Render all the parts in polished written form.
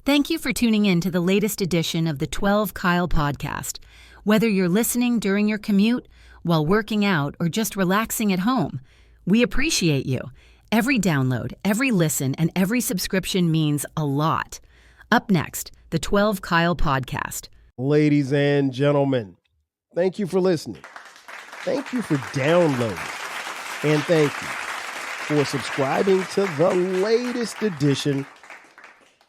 Thank you for tuning in to the latest edition of the 12 Kyle podcast. Whether you're listening during your commute, while working out, or just relaxing at home, we appreciate you. Every download, every listen, and every subscription means a lot. Up next, the 12 Kyle podcast. Ladies and gentlemen, thank you for listening. Thank you for downloading. And thank you for subscribing to the latest edition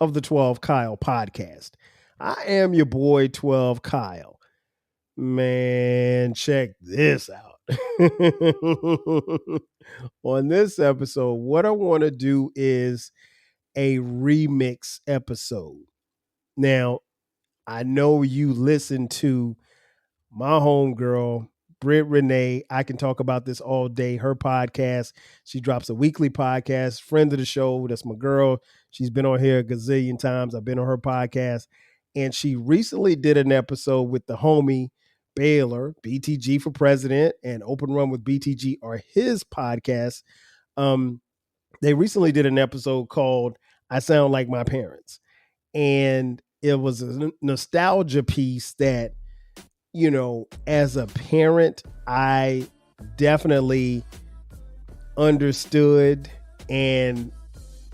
of the 12 Kyle podcast. I am your boy, 12 Kyle. Man, check this out. On this episode, what I want to do is a remix episode. Now, I know you listen to my homegirl, Britt Renee. I can talk about this all day. Her podcast, she drops a weekly podcast, friend of the show. That's my girl. She's been on here a gazillion times. I've been on her podcast. And she recently did an episode with the homie Baylor, BTG for President, and Open Run with BTG are his podcasts. They recently did an episode called I Sound Like My Parents. And it was a nostalgia piece that, you know, as a parent, I definitely understood, and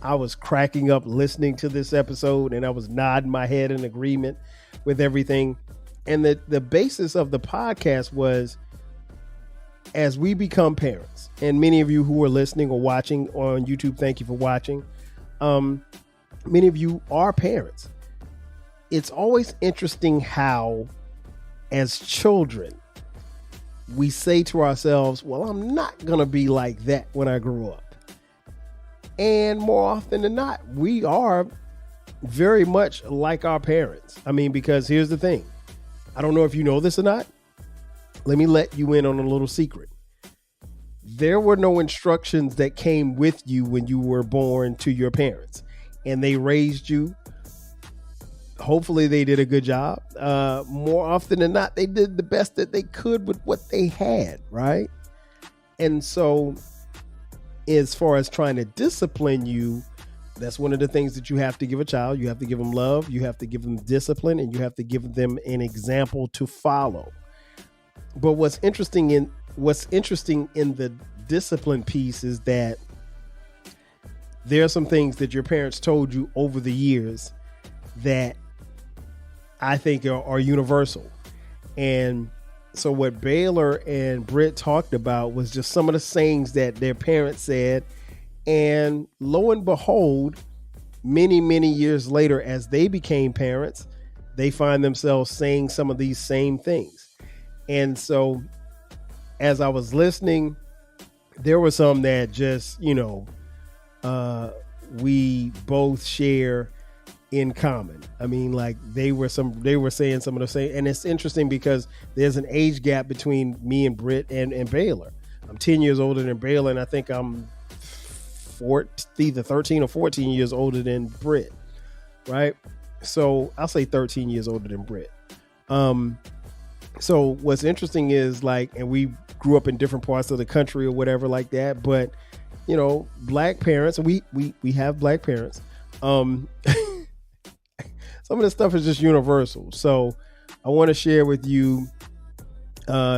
I was cracking up listening to this episode, and I was nodding my head in agreement with everything. And the basis of the podcast was, as we become parents, and many of you who are listening or watching on YouTube, thank you for watching. Many of you are parents. It's always interesting how, as children, we say to ourselves, well, I'm not going to be like that when I grow up. And more often than not, we are very much like our parents. I mean, because here's the thing. I don't know if you know this or not. Let me let you in on a little secret. There were no instructions that came with you when you were born to your parents, and they raised you. Hopefully they did a good job. More often than not, they did the best that they could with what they had, right? And so as far as trying to discipline you, that's one of the things that you have to give a child. You have to give them love, you have to give them discipline, and you have to give them an example to follow. But what's interesting in the discipline piece is that there are some things that your parents told you over the years that I think are universal. And so what Baylor and Britt talked about was just some of the sayings that their parents said. And lo and behold, many, many years later, as they became parents, they find themselves saying some of these same things. And so as I was listening, there were some that just, we both share in common. I mean, like they were saying some of the same, and it's interesting because there's an age gap between me and Britt and Baylor. I'm 10 years older than Baylor, and I think I'm either 13 or 14 years older than Britt, right? So I'll say 13 years older than Britt. So what's interesting is and we grew up in different parts of the country or whatever like that, but black parents, we have black parents. Some of this stuff is just universal. So I want to share with you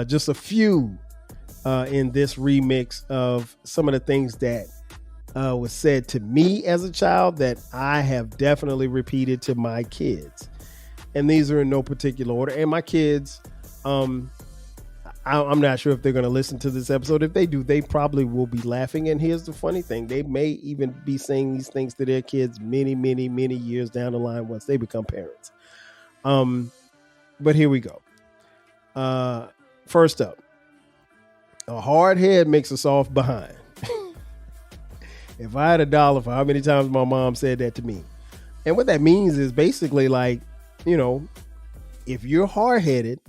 just a few in this remix of some of the things that was said to me as a child that I have definitely repeated to my kids. And these are in no particular order. And my kids, I'm not sure if they're going to listen to this episode. If they do, they probably will be laughing. And here's the funny thing. They may even be saying these things to their kids many, many, many years down the line once they become parents. But here we go. First up, a hard head makes a soft behind. If I had $1 for how many times my mom said that to me. And what that means is basically if you're hard-headed,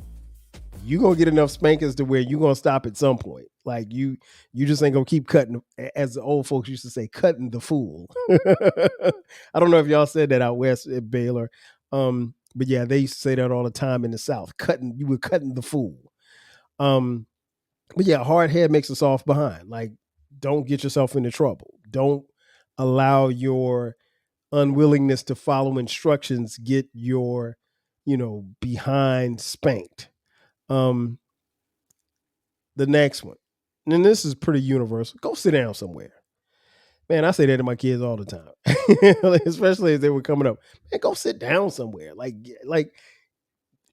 you're going to get enough spankings to where you're going to stop at some point. Like you just ain't going to keep cutting, as the old folks used to say, cutting the fool. I don't know if y'all said that out west at Baylor. But yeah, they used to say that all the time in the South. You were cutting the fool. But yeah, hard head makes a soft behind. Like, don't get yourself into trouble. Don't allow your unwillingness to follow instructions get your, behind spanked. The next one, and this is pretty universal. Go sit down somewhere. Man, I say that to my kids all the time, especially as they were coming up. Man, go sit down somewhere. Like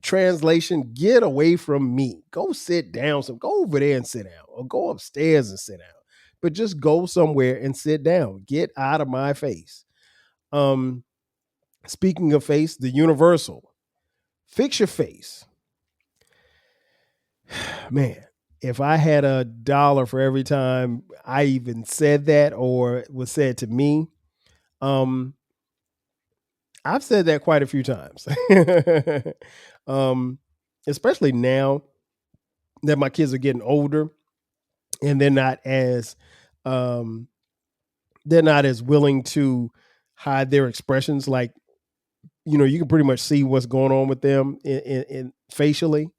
translation, get away from me. Go sit down. Go over there and sit down, or go upstairs and sit down. But just go somewhere and sit down. Get out of my face. Speaking of face, the universal, fix your face. Man, if I had $1 for every time I even said that or was said to me, I've said that quite a few times. Especially now that my kids are getting older and they're not as willing to hide their expressions. Like, you can pretty much see what's going on with them in facially.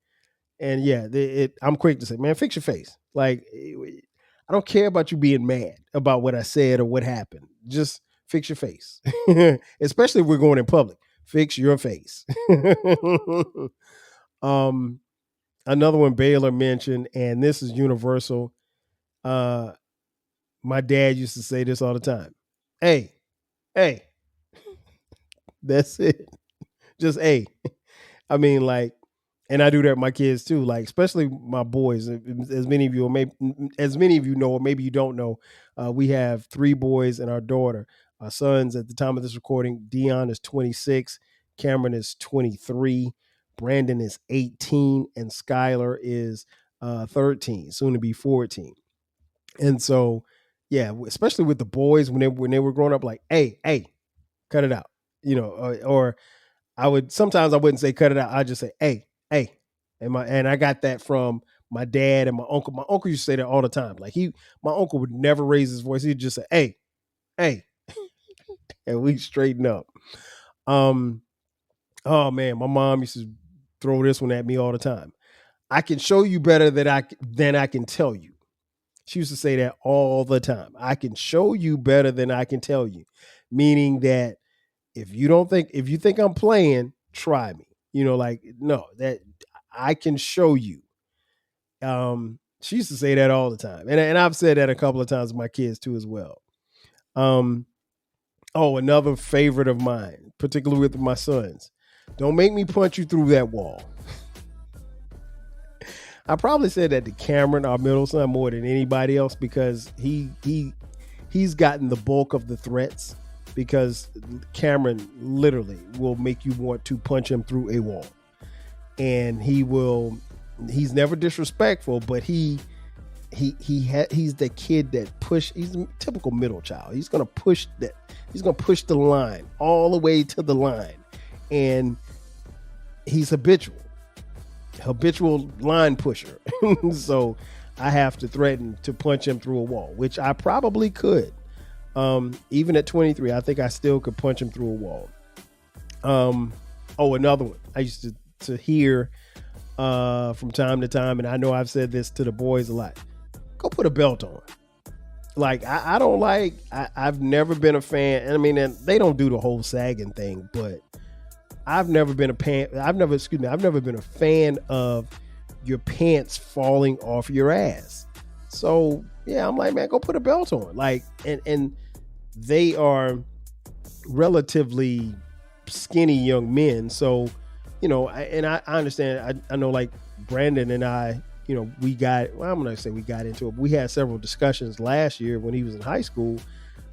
And yeah, I'm quick to say, man, fix your face. Like, I don't care about you being mad about what I said or what happened. Just fix your face. Especially if we're going in public. Fix your face. Another one Baylor mentioned, and this is universal. My dad used to say this all the time. Hey. That's it. Just hey. I mean, like, and I do that with my kids too, like, especially my boys. As many of you know, or maybe you don't know, we have 3 boys and our daughter. Our sons, at the time of this recording, Dion is 26, Cameron is 23, Brandon is 18, and Skylar is 13, soon to be 14. And so, yeah, especially with the boys when they were growing up, like, hey, cut it out, or I wouldn't say cut it out. I'd just say, hey. And I got that from my dad and my uncle. My uncle used to say that all the time. Like my uncle would never raise his voice. He'd just say, hey, and we straighten up. Oh man, my mom used to throw this one at me all the time. I can show you better than I can tell you. She used to say that all the time. I can show you better than I can tell you. Meaning that if you think I'm playing, try me. No, that I can show you. She used to say that all the time. And I've said that a couple of times with my kids too as well. Another favorite of mine, particularly with my sons. Don't make me punch you through that wall. I probably said that to Cameron, our middle son, more than anybody else because he's gotten the bulk of the threats. Because Cameron literally will make you want to punch him through a wall. And he's never disrespectful, but he's the kid that he's a typical middle child. He's going to push the line all the way to the line. And he's habitual line pusher. So I have to threaten to punch him through a wall, which I probably could. Even at 23, I think I still could punch him through a wall. Another one I used to hear from time to time, and I know I've said this to the boys a lot. Go put a belt on. Like I've never been a fan. I mean, and they don't do the whole sagging thing, but I've never been a fan of your pants falling off your ass. So yeah, I'm like, man, go put a belt on. Like, and they are relatively skinny young men. So, I understand. I know, like Brandon and I, I'm going to say we got into it. But we had several discussions last year when he was in high school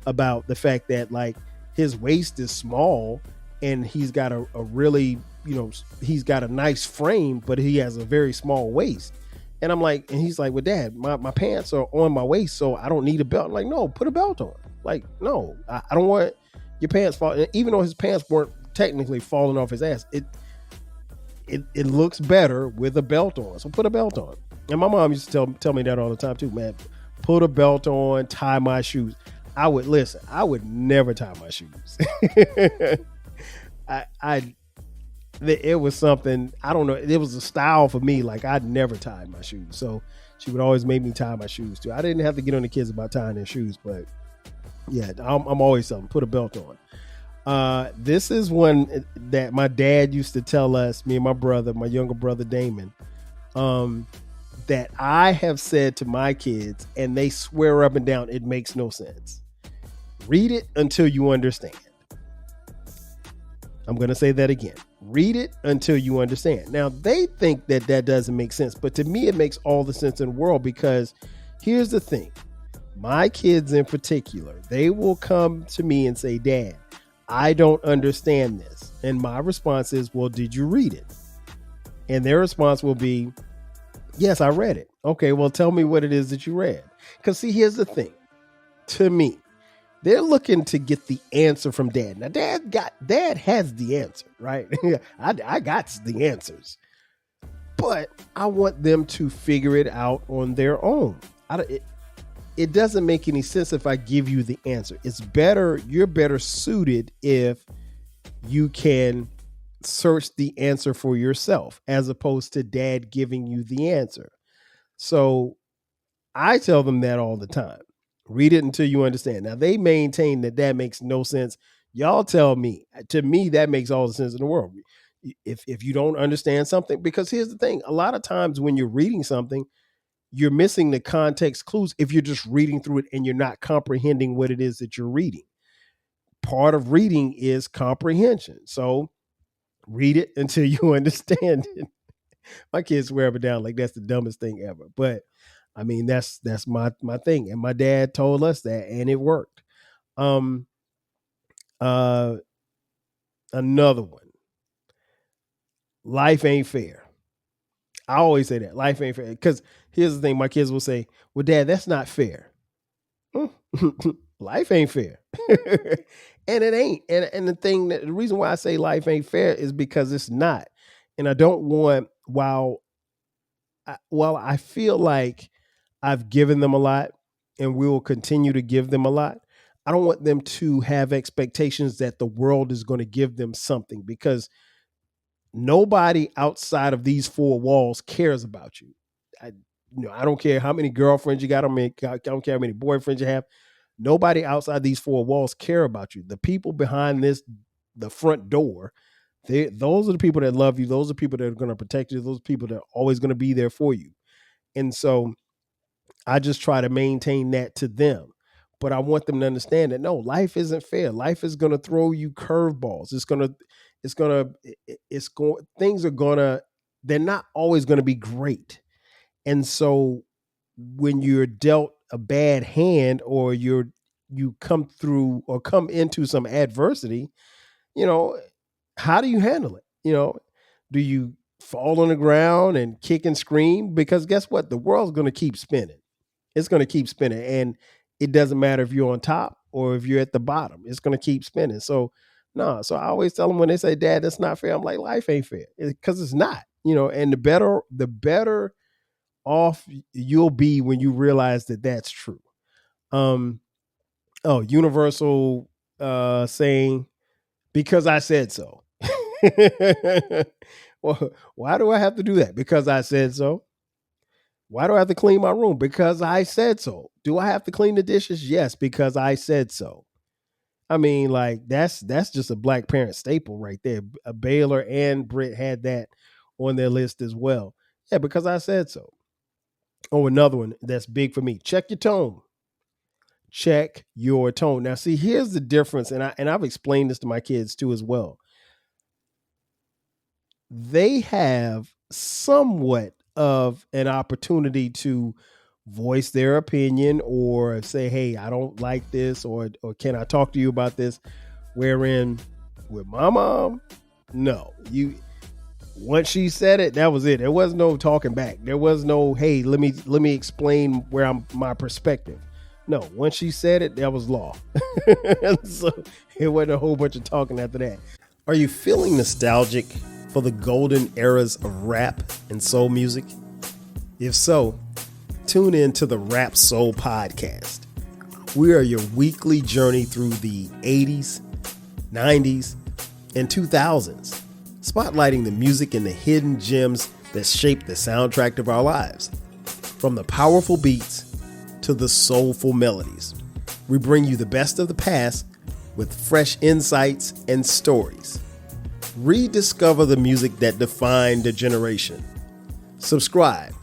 about the fact that like his waist is small and he's got a really, he's got a nice frame, but he has a very small waist. And I'm like, and he's like, well, Dad, my pants are on my waist, so I don't need a belt. I'm like, no, put a belt on. Like, no, I don't want your pants falling. Even though his pants weren't technically falling off his ass, it looks better with a belt on. So put a belt on. And my mom used to tell me that all the time too, man. Put a belt on, tie my shoes. I would never tie my shoes. It was something, I don't know, it was a style for me. Like I'd never tied my shoes. So she would always make me tie my shoes too. I didn't have to get on the kids about tying their shoes, but yeah, I'm always telling them, put a belt This is one that my dad used to tell us, me and my brother, my younger brother Damon, that I have said to my kids, and they swear up and down it makes no sense. Read it until you understand. I'm going to say that again. Read it until you understand. Now, they think that that doesn't make sense, but to me, it makes all the sense in the world, because here's the thing. My kids in particular, they will come to me and say, Dad, I don't understand this. And my response is, well, did you read it? And their response will be, yes, I read it. Okay, well, tell me what it is that you read. Because see, here's the thing. To me, they're looking to get the answer from Dad. Now, Dad has the answer, right? I got the answers. But I want them to figure it out on their own. It doesn't make any sense if I give you the answer. It's better, you're better suited if you can search the answer for yourself, as opposed to Dad giving you the answer. So I tell them that all the time. Read it until you understand. Now, they maintain that that makes no sense. Y'all tell me. To me, that makes all the sense in the world. If you don't understand something, because here's the thing, a lot of times when you're reading something, you're missing the context clues if you're just reading through it and you're not comprehending what it is that you're reading. Part of reading is comprehension. So read it until you understand it. My kids swear up and down like that's the dumbest thing ever. But I mean, that's my thing. And my dad told us that, and it worked. Another one. Life ain't fair. I always say that. Life ain't fair. Because here's the thing, my kids will say, well, Dad, that's not fair. Life ain't fair. And it ain't. And the reason why I say life ain't fair is because it's not. And I don't want, while I feel like I've given them a lot and we will continue to give them a lot, I don't want them to have expectations that the world is going to give them something, because nobody outside of these four walls cares about you. I don't care how many girlfriends you got. I don't care how many boyfriends you have. Nobody outside these four walls care about you. The people behind the front door, those are the people that love you. Those are people that are going to protect you. Those are people that are always going to be there for you. And so I just try to maintain that to them. But I want them to understand that, no, life isn't fair. Life is going to throw you curveballs. They're not always going to be great. And so when you're dealt a bad hand, or you come through or come into some adversity, how do you handle it? Do you fall on the ground and kick and scream? Because guess what? The world's going to keep spinning. It's going to keep spinning. And it doesn't matter if you're on top or if you're at the bottom, it's going to keep spinning. So no. So I always tell them when they say, Dad, that's not fair. I'm like, life ain't fair, because it's not, and the better off you'll be when you realize that that's true. Universal saying, because I said so. Well, why do I have to do that? Because I said so. Why do I have to clean my room? Because I said so. Do I have to clean the dishes? Yes, because I said so. I mean, like, that's just a Black parent staple right there. Baylor and Britt had that on their list as well. Yeah, because I said so. Oh, another one that's big for me. Check your tone. Check your tone. Now, see, here's the difference, and I've explained this to my kids too as well. They have somewhat of an opportunity to voice their opinion or say, hey, I don't like this, or can I talk to you about this? Wherein with my mom, no, once she said it, that was it. There was no talking back. There was no, hey, let me explain my perspective. No, once she said it, that was law. So it wasn't a whole bunch of talking after that. Are you feeling nostalgic for the golden eras of rap and soul music? If so, tune in to the Rap Soul Podcast. We are your weekly journey through the 80s, 90s, and 2000s, spotlighting the music and the hidden gems that shaped the soundtrack of our lives. From the powerful beats to the soulful melodies, we bring you the best of the past with fresh insights and stories. Rediscover the music that defined a generation. Subscribe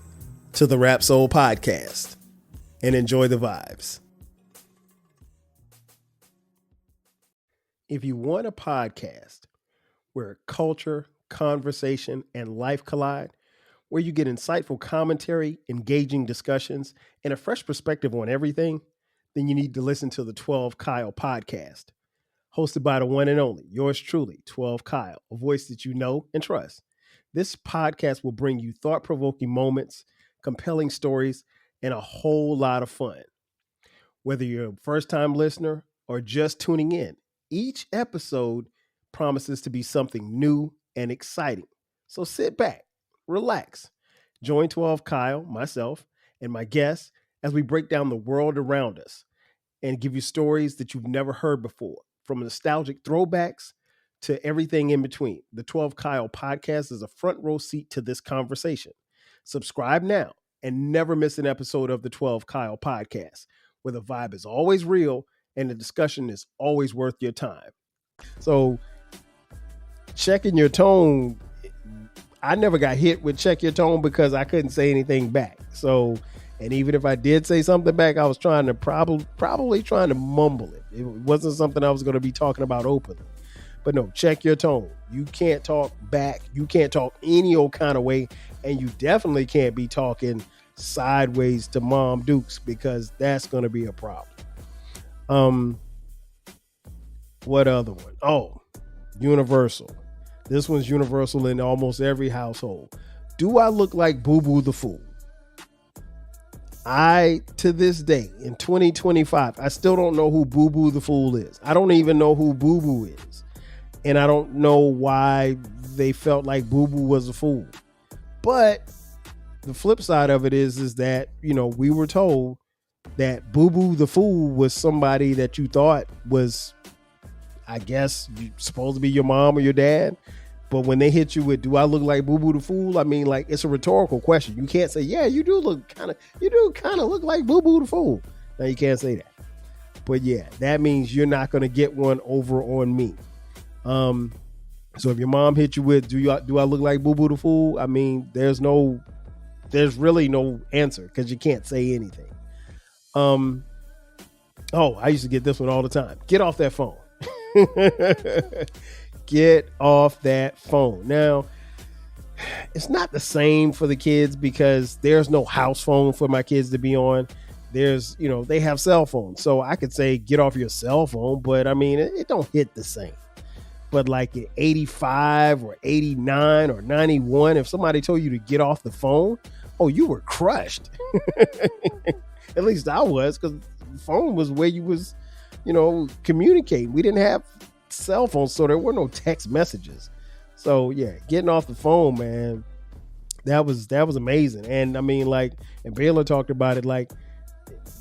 to the Rap Soul Podcast and enjoy the vibes. If you want a podcast where culture, conversation, and life collide, where you get insightful commentary, engaging discussions, and a fresh perspective on everything, then you need to listen to the 12 Kyle podcast. Hosted by the one and only, yours truly, 12 Kyle, a voice that you know and trust. This podcast will bring you thought-provoking moments, compelling stories, and a whole lot of fun. Whether you're a first-time listener or just tuning in, each episode promises to be something new and exciting. So sit back, relax, join 12 Kyle, myself, and my guests as we break down the world around us and give you stories that you've never heard before. From nostalgic throwbacks to everything in between, the 12 Kyle podcast is a front row seat to this conversation. Subscribe now and never miss an episode of the 12 Kyle podcast, where the vibe is always real and the discussion is always worth your time. So, checking your tone, I never got hit with check your tone because I couldn't say anything back. So, and even if I did say something back, I was trying to probably trying to mumble it. It wasn't something I was going to be talking about openly. But no, check your tone. You can't talk back. You can't talk any old kind of way. And you definitely can't be talking sideways to Mom Dukes, because that's going to be a problem. What other one? Oh, Universal. This one's universal in almost every household. Do I look like Boo Boo the Fool? To this day, in 2025, I still don't know who Boo Boo the Fool is. I don't even know who Boo Boo is. And I don't know why they felt like Boo Boo was a fool. But the flip side of it is that, we were told that Boo Boo the Fool was somebody that you thought was, I guess, supposed to be your mom or your dad. But when they hit you with, do I look like Boo Boo the Fool? I mean, like, it's a rhetorical question. You can't say, yeah, you do kind of look like Boo Boo the Fool. Now, you can't say that. But yeah, that means you're not going to get one over on me. So if your mom hit you with, do I look like Boo Boo the Fool? I mean, there's really no answer because you can't say anything. I used to get this one all the time. Get off that phone. Get off that phone. Now, it's not the same for the kids because there's no house phone for my kids to be on. There's, they have cell phones. So I could say, get off your cell phone, but I mean, it don't hit the same. But like at 85 or 89 or 91, if somebody told you to get off the phone, oh, you were crushed. At least I was, because the phone was where you was, communicating. We didn't have cell phones, so there were no text messages. So yeah, getting off the phone, man, that was amazing. And I mean, like, and Baylor talked about it, like,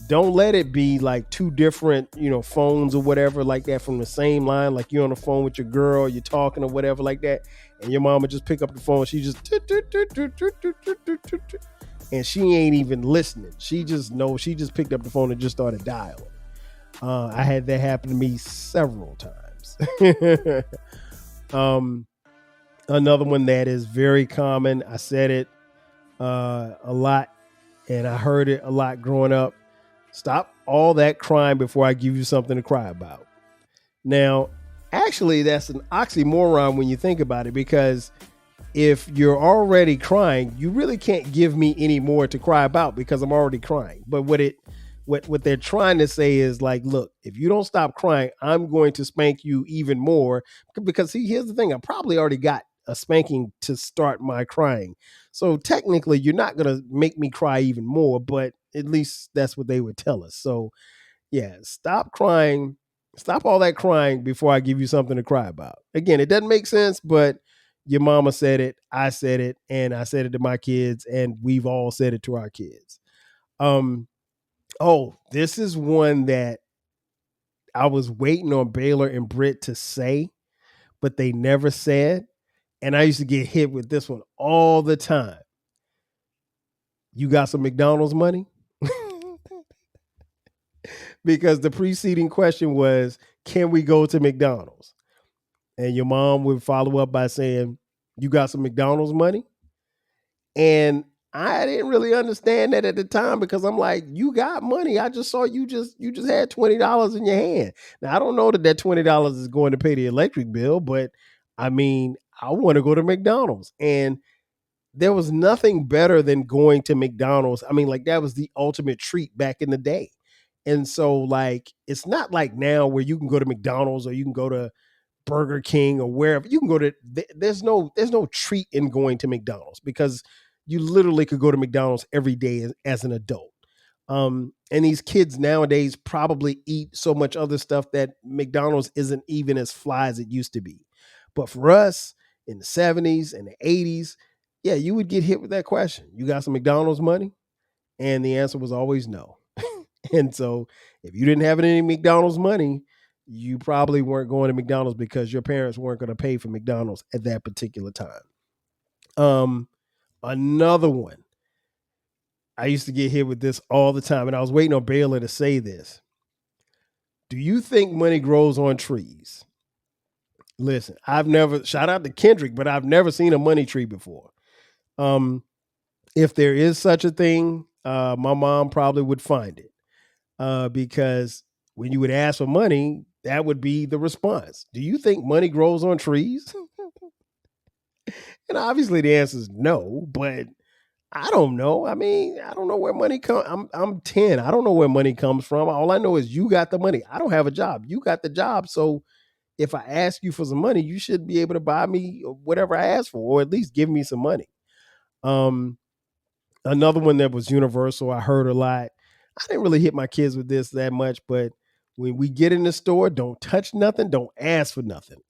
don't let it be like two different, phones or whatever like that from the same line. Like you're on the phone with your girl, you're talking or whatever like that, and your mama just pick up the phone. She just and she ain't even listening. She just picked up the phone and just started dialing. I had that happen to me several times. Another one that is very common. I said it a lot, and I heard it a lot growing up. Stop all that crying before I give you something to cry about. Now, actually, that's an oxymoron when you think about it, because if you're already crying, you really can't give me any more to cry about because I'm already crying. But what they're trying to say is like, look, if you don't stop crying, I'm going to spank you even more. Because see, here's the thing. I probably already got a spanking to start my crying. So technically, you're not going to make me cry even more, but at least that's what they would tell us. So yeah, stop crying. Stop all that crying before I give you something to cry about. Again, it doesn't make sense, but your mama said it, I said it, and I said it to my kids, and we've all said it to our kids. This is one that I was waiting on Baylor and Britt to say, but they never said. And I used to get hit with this one all the time. You got some McDonald's money? Because the preceding question was, can we go to McDonald's? And your mom would follow up by saying, you got some McDonald's money? And I didn't really understand that at the time because I'm like, you got money. I just saw you just had $20 in your hand. Now I don't know that $20 is going to pay the electric bill, but I mean, I want to go to McDonald's. And there was nothing better than going to McDonald's. I mean, like that was the ultimate treat back in the day. And so like it's not like now where you can go to McDonald's or you can go to Burger King or wherever. You can go to there's no treat in going to McDonald's because you literally could go to McDonald's every day as an adult. And these kids nowadays probably eat so much other stuff that McDonald's isn't even as fly as it used to be. But for us in the 70s and the 80s, yeah, you would get hit with that question. You got some McDonald's money? And the answer was always no. And so if you didn't have any McDonald's money, you probably weren't going to McDonald's because your parents weren't going to pay for McDonald's at that particular time. Another one. I used to get hit with this all the time, and I was waiting on Baylor to say this. Do you think money grows on trees? Listen, shout out to Kendrick, but I've never seen a money tree before. If there is such a thing, my mom probably would find it because when you would ask for money, that would be the response. Do you think money grows on trees? And obviously the answer is no, but I don't know. I mean, I don't know where money comes. I'm 10. I don't know where money comes from. All I know is you got the money. I don't have a job. You got the job. So if I ask you for some money, you should be able to buy me whatever I ask for, or at least give me some money. Another one that was universal, I heard a lot. I didn't really hit my kids with this that much, but when we get in the store, don't touch nothing. Don't ask for nothing.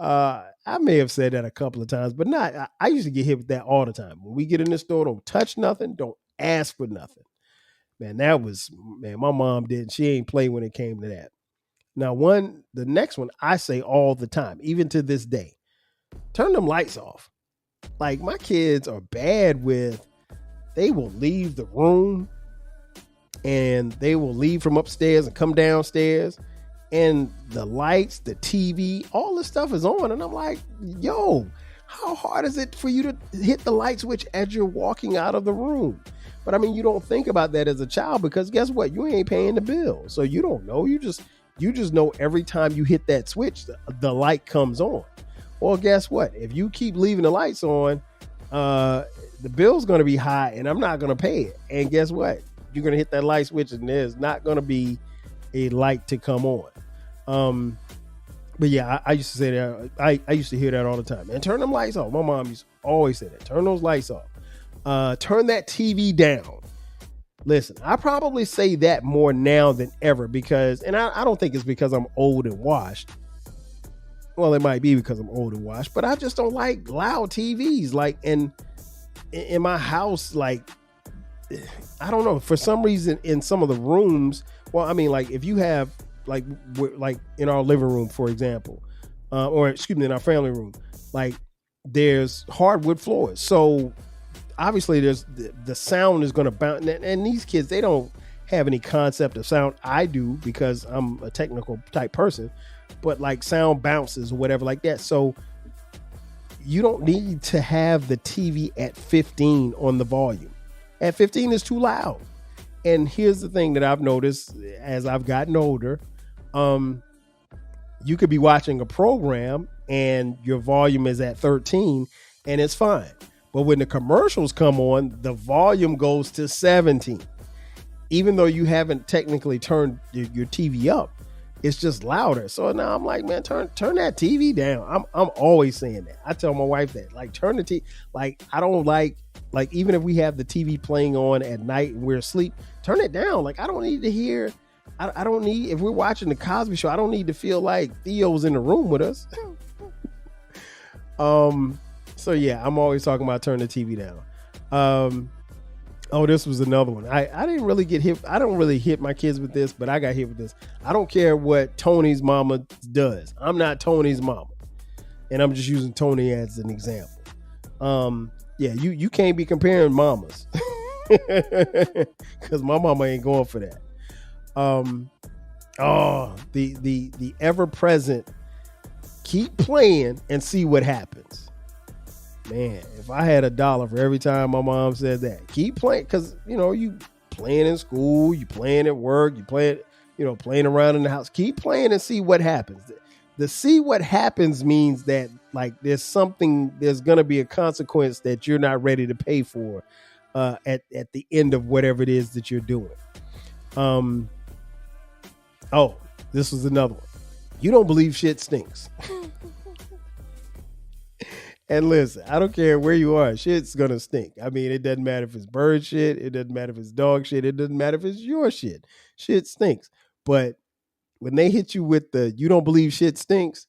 I may have said that a couple of times, but not. I used to get hit with that all the time. When we get in the store, don't touch nothing. Don't ask for nothing. Man, my mom didn't. She ain't play when it came to that. Now, the next one I say all the time, even to this day, turn them lights off. Like my kids are bad they will leave the room and they will leave from upstairs and come downstairs and the lights, the TV, all this stuff is on. And I'm like, yo, how hard is it for you to hit the light switch as you're walking out of the room? But I mean, you don't think about that as a child because guess what? You ain't paying the bill. So you don't know. You just know every time you hit that switch, the light comes on. Well, guess what? If you keep leaving the lights on, the bill's going to be high and I'm not going to pay it. And guess what? You're going to hit that light switch and there's not going to be a light to come on. But yeah, I used to say that. I used to hear that all the time. And turn them lights off. My mom used to always say that. Turn those lights off. Turn that TV down. Listen, I probably say that more now than ever because, and I don't think it's because I'm old and washed. Well, it might be because I'm old and washed, but I just don't like loud TVs. Like in my house, like, I don't know, for some reason in some of the rooms, well, I mean, like if you have like in our living room, for example, or excuse me, in our family room, like there's hardwood floors. So obviously there's the sound is going to bounce. And these kids, they don't have any concept of sound. I do because I'm a technical type person, but like sound bounces or whatever like that. So you don't need to have the TV at 15 on the volume. At 15 is too loud. And here's the thing that I've noticed as I've gotten older. You could be watching a program and your volume is at 13 and it's fine. But when the commercials come on, the volume goes to 17. Even though you haven't technically turned your TV up, it's just louder. So now I'm like, man, turn that TV down. I'm always saying that. I tell my wife that, like, turn the TV. Like, I don't like even if we have the TV playing on at night and we're asleep, turn it down. Like, I don't need to hear. I don't need, if we're watching the Cosby Show, I don't need to feel like Theo's in the room with us. So yeah, I'm always talking about turn the TV down. Oh, this was another one. I didn't really get hit. I don't really hit my kids with this, but I got hit with this. I don't care what Tony's mama does. I'm not Tony's mama. And I'm just using Tony as an example. Yeah, you can't be comparing mamas. Because my mama ain't going for that. Oh, the ever present. Keep playing and see what happens. Man, if I had $1 for every time my mom said that, keep playing, because you playing in school, you playing at work, you playing, playing around in the house. Keep playing and see what happens. The see what happens means that like there's gonna be a consequence that you're not ready to pay for at the end of whatever it is that you're doing. Oh, this was another one. You don't believe shit stinks. And listen, I don't care where you are, shit's gonna stink. I mean, it doesn't matter if it's bird shit, it doesn't matter if it's dog shit, it doesn't matter if it's your shit. Shit stinks. But when they hit you with the you don't believe shit stinks,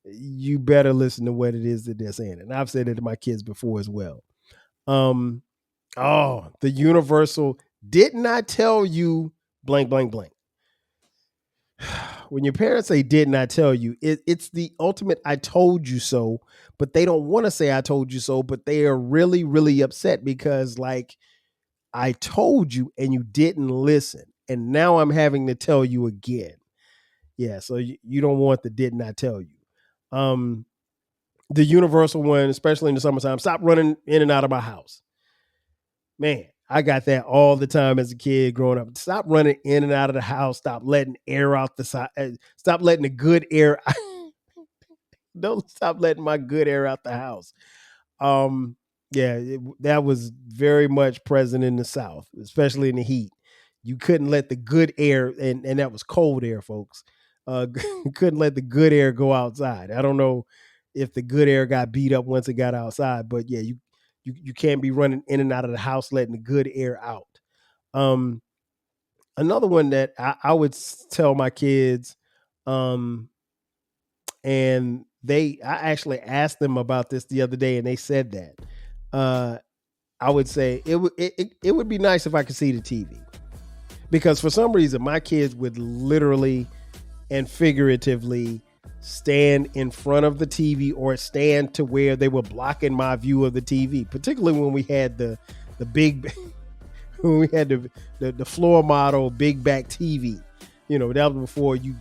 you better listen to what it is that they're saying. And I've said it to my kids before as well. The universal didn't I tell you blank, blank, blank. When your parents say did not tell you, it's the ultimate I told you so, but they don't want to say I told you so, but they are really, really upset because like I told you and you didn't listen. And now I'm having to tell you again. Yeah, so you don't want the did not tell you. The universal one, especially in the summertime, stop running in and out of my house. Man, I got that all the time as a kid growing up. Stop running in and out of the house. Stop letting air out the side. Stop letting the good air. Don't stop letting my good air out the house. That was very much present in the South, especially in the heat. You couldn't let the good air, and that was cold air, folks. Couldn't let the good air go outside. I don't know if the good air got beat up once it got outside, but yeah, you can't be running in and out of the house letting the good air out. Another one that I would tell my kids, and I actually asked them about this the other day, and they said that. I would say it would be nice if I could see the TV, because for some reason my kids would literally and figuratively stand in front of the TV or stand to where they were blocking my view of the TV, particularly when we had the big, when we had the floor model big back TV. That was before you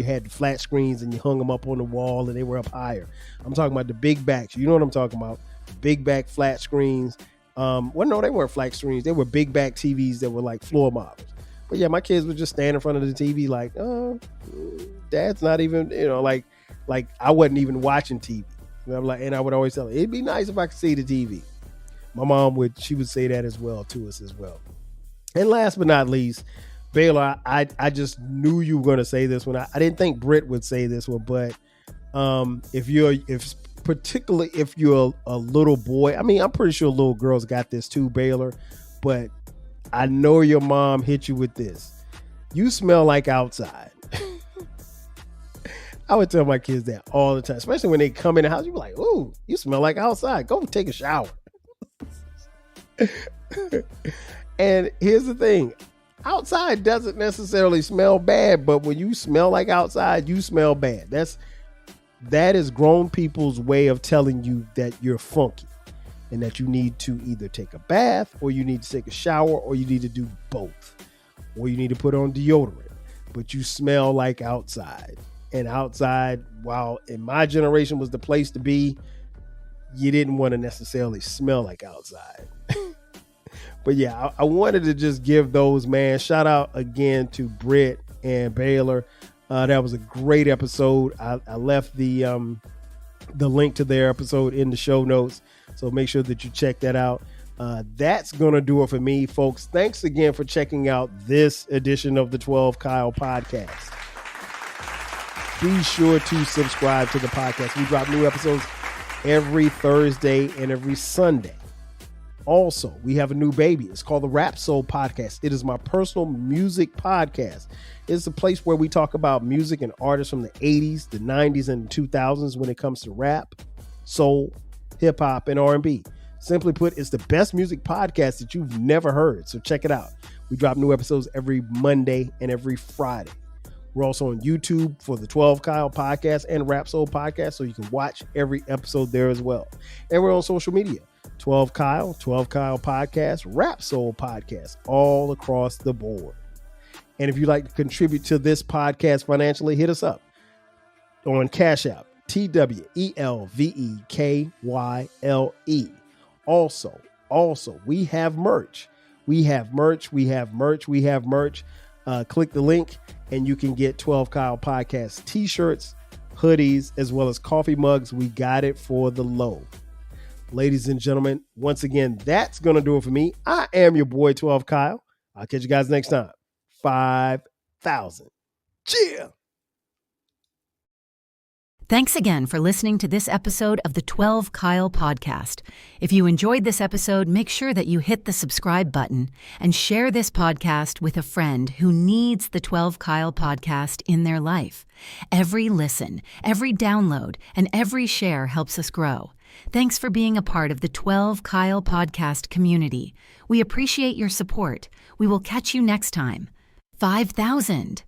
had the flat screens and you hung them up on the wall and they were up higher. I'm talking about the big backs. You know what I'm talking about? Big back flat screens. Well, no, they weren't flat screens. They were big back TVs that were like floor models. But yeah, my kids would just stand in front of the TV like, oh, Dad's not even, like I wasn't even watching TV. And I would always tell her, it'd be nice if I could see the TV. My mom would say that as well to us as well. And last but not least, Baylor, I just knew you were going to say this one. I didn't think Britt would say this one, but particularly if you're a little boy, I mean, I'm pretty sure little girls got this too, Baylor, but I know your mom hit you with this. You smell like outside. I would tell my kids that all the time, especially when they come in the house. You be like, ooh, you smell like outside. Go take a shower. And here's the thing. Outside doesn't necessarily smell bad, but when you smell like outside, you smell bad. That is grown people's way of telling you that you're funky and that you need to either take a bath or you need to take a shower or you need to do both, or you need to put on deodorant, but you smell like outside. And outside, while in my generation was the place to be, you didn't want to necessarily smell like outside. But yeah, I wanted to just give those, man. Shout out again to Britt and Baylor. That was a great episode. I left the link to their episode in the show notes, so make sure that you check that out. That's going to do it for me, folks. Thanks again for checking out this edition of the 12 Kyle podcast. Be sure to subscribe to the podcast. We drop new episodes every Thursday and every Sunday. Also, we have a new baby. It's called the Rap Soul Podcast. It is my personal music podcast. It's a place where we talk about music and artists from the 80s, the 90s, and the 2000s when it comes to rap, soul, hip hop, and R&B. Simply put, it's the best music podcast that you've never heard. So check it out. We drop new episodes every Monday and every Friday. We're also on YouTube for the 12 Kyle podcast and Rap Soul podcast, so you can watch every episode there as well. And we're on social media, 12 Kyle podcast, Rap Soul podcast, all across the board. And if you'd like to contribute to this podcast financially, hit us up on Cash App, TWELVEKYLE. Also, we have merch. We have merch. Click the link and you can get 12 Kyle Podcast t-shirts, hoodies, as well as coffee mugs. We got it for the low. Ladies and gentlemen, once again, that's going to do it for me. I am your boy, 12 Kyle. I'll catch you guys next time. 5,000. Cheer. Thanks again for listening to this episode of the 12 Kyle Podcast. If you enjoyed this episode, make sure that you hit the subscribe button and share this podcast with a friend who needs the 12 Kyle Podcast in their life. Every listen, every download, and every share helps us grow. Thanks for being a part of the 12 Kyle Podcast community. We appreciate your support. We will catch you next time. 5,000.